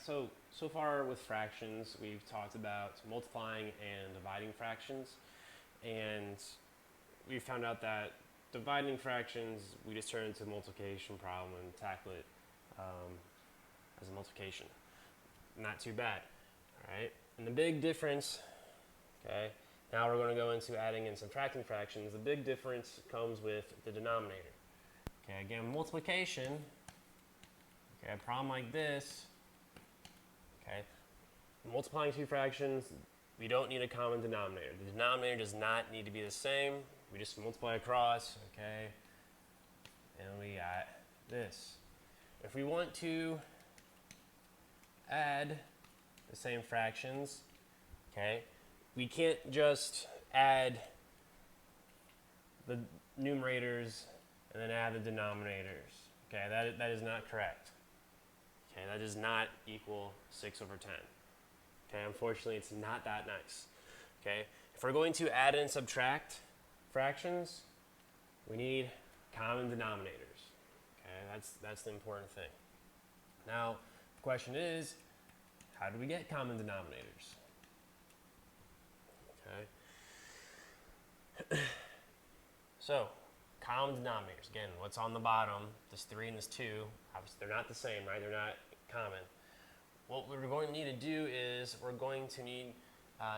So far with fractions, we've talked about multiplying and dividing fractions, and we found out that dividing fractions, we just turn into a multiplication problem and tackle it as a multiplication. Not too bad, all right? And the big difference, okay, now we're going to go into adding and subtracting fractions. The big difference comes with the denominator. Okay, again, multiplication, okay, a problem like this, okay, multiplying two fractions, we don't need a common denominator. The denominator does not need to be the same. We just multiply across, okay, and we got this. If we want to add the same fractions, okay, we can't just add the numerators and then add the denominators. Okay, that is not correct. Okay, that does not equal 6 over 10. Okay, unfortunately, it's not that nice. Okay, if we're going to add and subtract fractions, we need common denominators. Okay, that's the important thing. Now, the question is, how do we get common denominators? Okay. So, common denominators. Again, what's on the bottom, this 3 and this 2, obviously they're not the same, right? They're not common. What we're going to need to do is we're going to need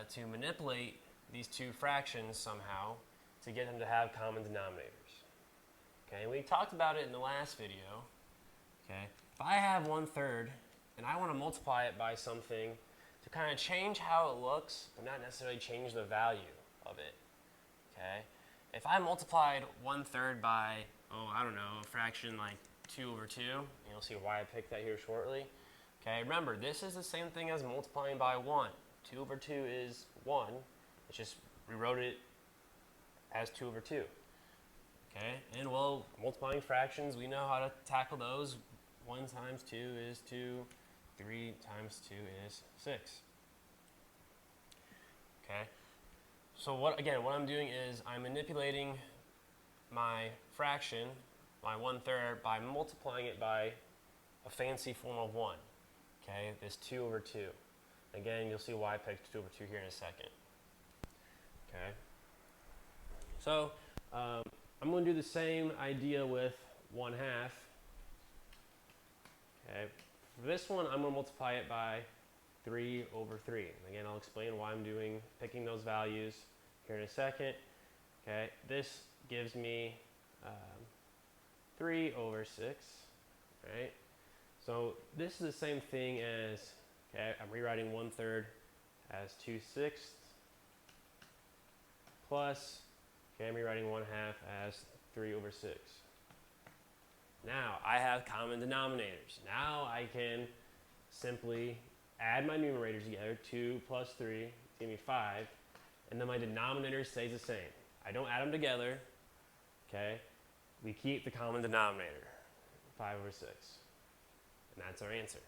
to manipulate these two fractions somehow to get them to have common denominators. Okay, and we talked about it in the last video. Okay, if I have 1/3 and I want to multiply it by something to kind of change how it looks, but not necessarily change the value of it. Okay, if I multiplied 1/3 by, I don't know, a fraction like 2 over 2, and you'll see why I picked that here shortly. Okay, remember, this is the same thing as multiplying by 1. 2 over 2 is 1. It's just rewrote it as 2 over 2. Okay, and well, multiplying fractions, we know how to tackle those. 1 times 2 is 2. 3 times 2 is 6. Okay, so what I'm doing is I'm manipulating my fraction, my 1/3, by multiplying it by a fancy form of 1. Okay, this 2 over 2. Again, you'll see why I picked 2 over 2 here in a second. Okay, so I'm going to do the same idea with 1/2. Okay, for this one, I'm going to multiply it by 3 over 3. Again, I'll explain why I'm picking those values here in a second. Okay, this gives me 3 over 6, right? So this is the same thing as, okay, I'm rewriting 1/3 as 2/6 plus, okay, I'm rewriting 1/2 as 3 over 6. Now I have common denominators. Now I can simply add my numerators together. 2 plus 3 give me 5, and then my denominator stays the same. I don't add them together. Okay, we keep the common denominator, 5 over 6. And that's our answer.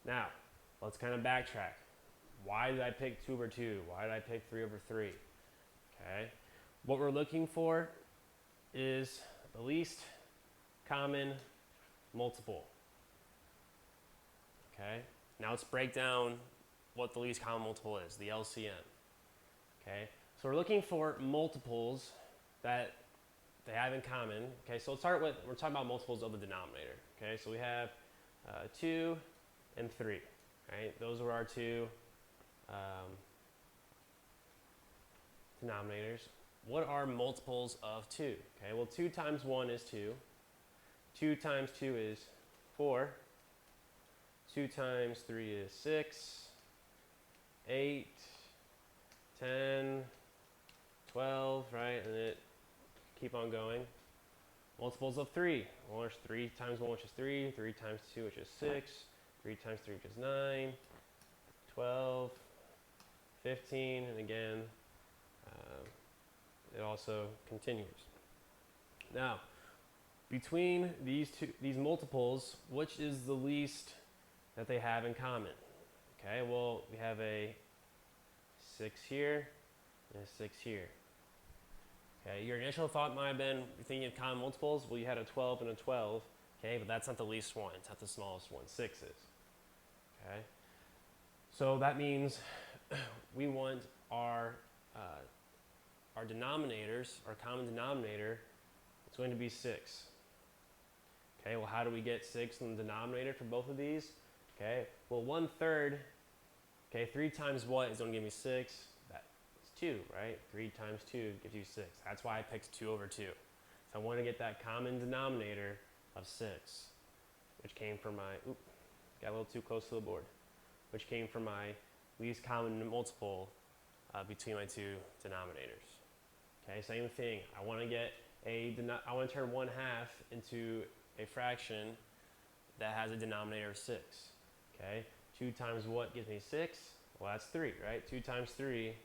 Now, let's kind of backtrack. Why did I pick 2 over 2? Why did I pick 3 over 3? Okay, what we're looking for is the least common multiple. Okay, now let's break down what the least common multiple is, the LCM. Okay, so we're looking for multiples that they have in common. Okay, so let's start with, we're talking about multiples of the denominator. Okay, so we have 2 and 3, right? Those are our two denominators. What are multiples of 2? Okay, well, 2 times 1 is 2. 2 times 2 is 4. 2 times 3 is 6. 8, 10, 12, right? And it keep on going. Multiples of 3. Well, there's 3 times 1, which is 3. 3 times 2, which is 6. 3 times 3, which is 9. 12, 15, and again, it also continues. Now, between these multiples, which is the least that they have in common? Okay, well, we have a 6 here and a 6 here. Okay, your initial thought might have been, you're thinking of common multiples. Well, you had a 12 and a 12. Okay, but that's not the least one. It's not the smallest one. 6 is. Okay. So that means we want our denominators, our common denominator, it's going to be 6. Okay, well, how do we get 6 in the denominator for both of these? Okay, well, 1/3, okay, 3 times what is going to give me 6? That's 2, right? 3 times 2 gives you 6. That's why I picked 2/2. So I want to get that common denominator of 6, which came from my, got a little too close to the board, which came from my least common multiple between my two denominators. Okay, same thing. I want to get I want to turn 1/2 into a fraction that has a denominator of 6. Okay, 2 times what gives me 6? Well, that's 3, right? 2 times 3.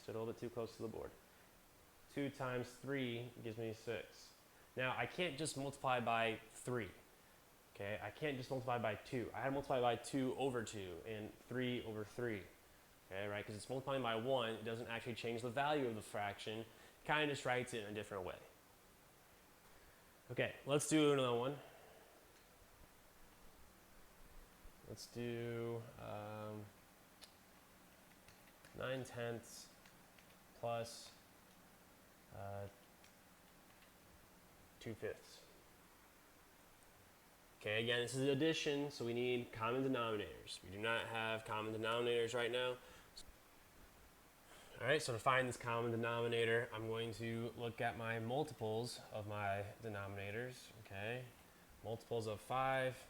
Stood a little bit too close to the board. 2 times 3 gives me 6. Now, I can't just multiply by 3. Okay, I can't just multiply by 2. I have to multiply by 2/2 and 3/3. Okay, right? Because it's multiplying by 1. It doesn't actually change the value of the fraction. It kind of just writes it in a different way. Okay, let's do another one. Let's do 9/10 plus 2/5. Okay, again, this is addition, so we need common denominators. We do not have common denominators right now. All right, so to find this common denominator, I'm going to look at my multiples of my denominators, okay? Multiples of 5,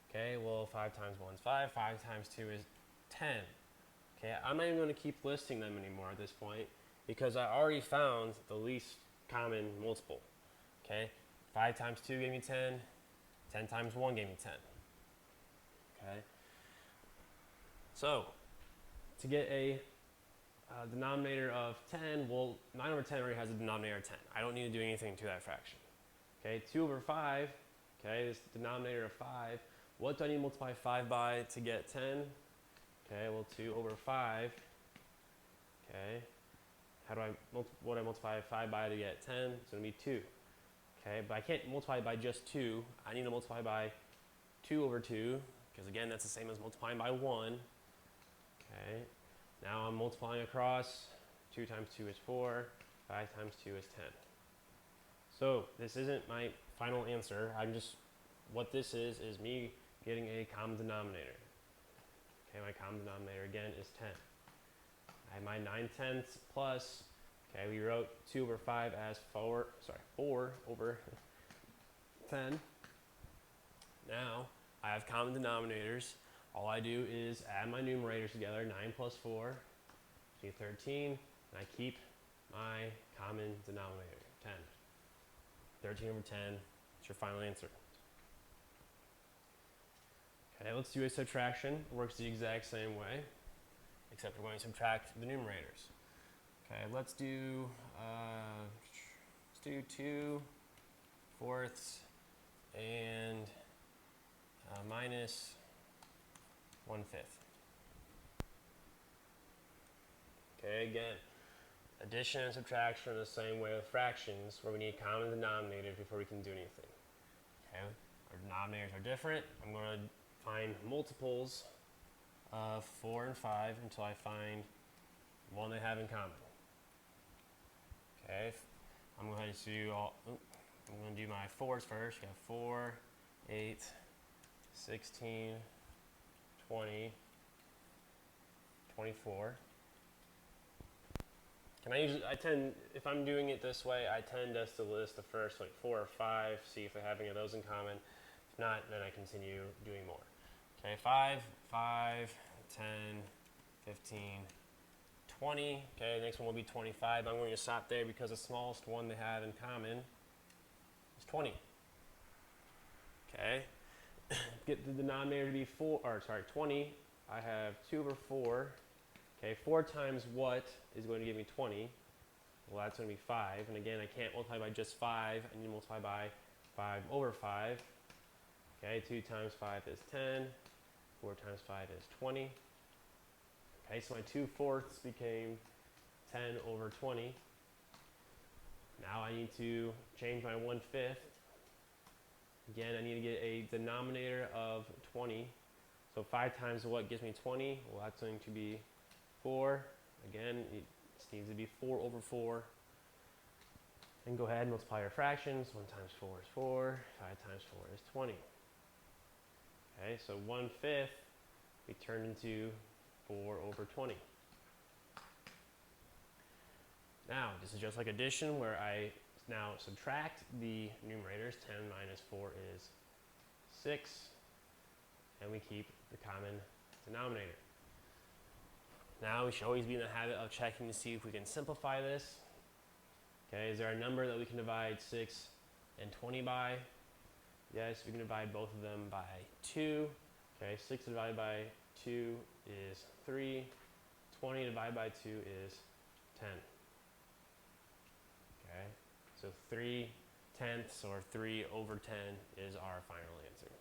okay, well, 5 times 1 is 5, 5 times 2 is 10. Okay, I'm not even going to keep listing them anymore at this point because I already found the least common multiple, okay? 5 times 2 gave me 10, 10 times 1 gave me 10, okay? So, to get a denominator of 10, well, 9/10 already has a denominator of 10. I don't need to do anything to that fraction. Okay, 2/5, okay, this denominator of 5. What do I need to multiply 5 by to get 10? Okay, well, 2/5. Okay, what do I multiply 5 by to get 10? It's going to be 2. Okay, but I can't multiply by just 2. I need to multiply by 2/2, because again, that's the same as multiplying by 1. Okay. Now I'm multiplying across. 2 times 2 is 4. 5 times 2 is 10. So this isn't my final answer. What this is me getting a common denominator. Okay, my common denominator again is 10. I have my 9/10 plus, okay, we wrote 2/5 as 4/10. Now I have common denominators. All I do is add my numerators together, 9 plus 4, gives me 13, and I keep my common denominator, 10. 13/10, that's your final answer. Okay, let's do a subtraction. It works the exact same way, except we're going to subtract the numerators. Okay, let's do 2/4 and minus 1/5. Okay, again, addition and subtraction are the same way with fractions, where we need common denominators before we can do anything. Okay, our denominators are different. I'm going to find multiples of 4 and 5 until I find one they have in common. Okay, I'm going to do my 4s first. You have 4, 8, 16, 20, 24. If I'm doing it this way, I tend just to list the first like 4 or 5, see if they have any of those in common. If not, then I continue doing more. Okay, 5, 10, 15, 20. Okay, the next one will be 25. I'm going to stop there because the smallest one they have in common is 20. Okay, get the denominator to be 20. I have 2/4. Okay, 4 times what is going to give me 20? Well, that's going to be 5. And again, I can't multiply by just 5. I need to multiply by 5/5. Okay, 2 times 5 is 10. 4 times 5 is 20. Okay, so my 2/4 became 10/20. Now I need to change my 1/5. Again, I need to get a denominator of 20. So 5 times what gives me 20? Well, that's going to be 4. Again, it needs to be 4 over 4. And go ahead and multiply your fractions. 1 times 4 is 4. 5 times 4 is 20. Okay, so 1/5 we turned into 4 over 20. Now, this is just like addition where I now subtract the numerators. 10 minus 4 is 6. And we keep the common denominator. Now we should always be in the habit of checking to see if we can simplify this. Okay, is there a number that we can divide 6 and 20 by? Yes, we can divide both of them by 2. Okay, 6 divided by 2 is 3. 20 divided by 2 is 10. Okay, so 3/10 or 3 over 10 is our final answer.